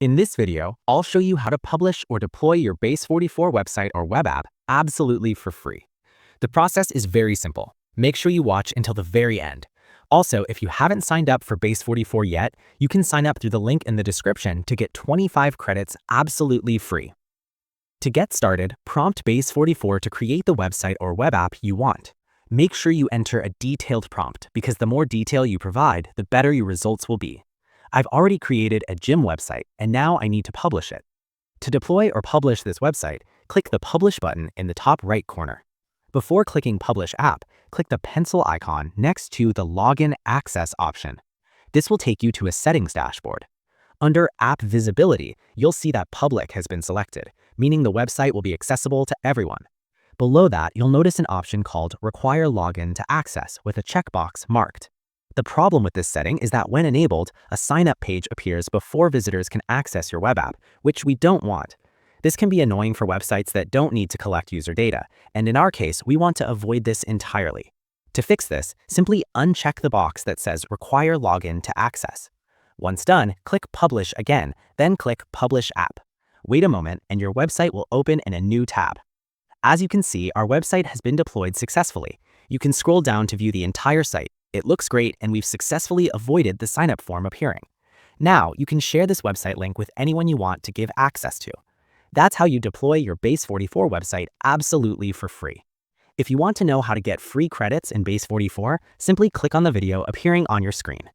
In this video, I'll show you how to publish or deploy your Base44 website or web app absolutely for free. The process is very simple. Make sure you watch until the very end. Also, if you haven't signed up for Base44 yet, you can sign up through the link in the description to get 25 credits absolutely free. To get started, prompt Base44 to create the website or web app you want. Make sure you enter a detailed prompt because the more detail you provide, the better your results will be. I've already created a gym website and now I need to publish it. To deploy or publish this website, click the Publish button in the top right corner. Before clicking Publish App, click the pencil icon next to the Login Access option. This will take you to a settings dashboard. Under App Visibility, you'll see that Public has been selected, meaning the website will be accessible to everyone. Below that, you'll notice an option called Require Login to Access with a checkbox marked. The problem with this setting is that when enabled, a sign-up page appears before visitors can access your web app, which we don't want. This can be annoying for websites that don't need to collect user data, and in our case, we want to avoid this entirely. To fix this, simply uncheck the box that says Require Login to Access. Once done, click Publish again, then click Publish App. Wait a moment and your website will open in a new tab. As you can see, our website has been deployed successfully. You can scroll down to view the entire site. It looks great and we've successfully avoided the sign-up form appearing. Now, you can share this website link with anyone you want to give access to. That's how you deploy your Base44 website absolutely for free. If you want to know how to get free credits in Base44, simply click on the video appearing on your screen.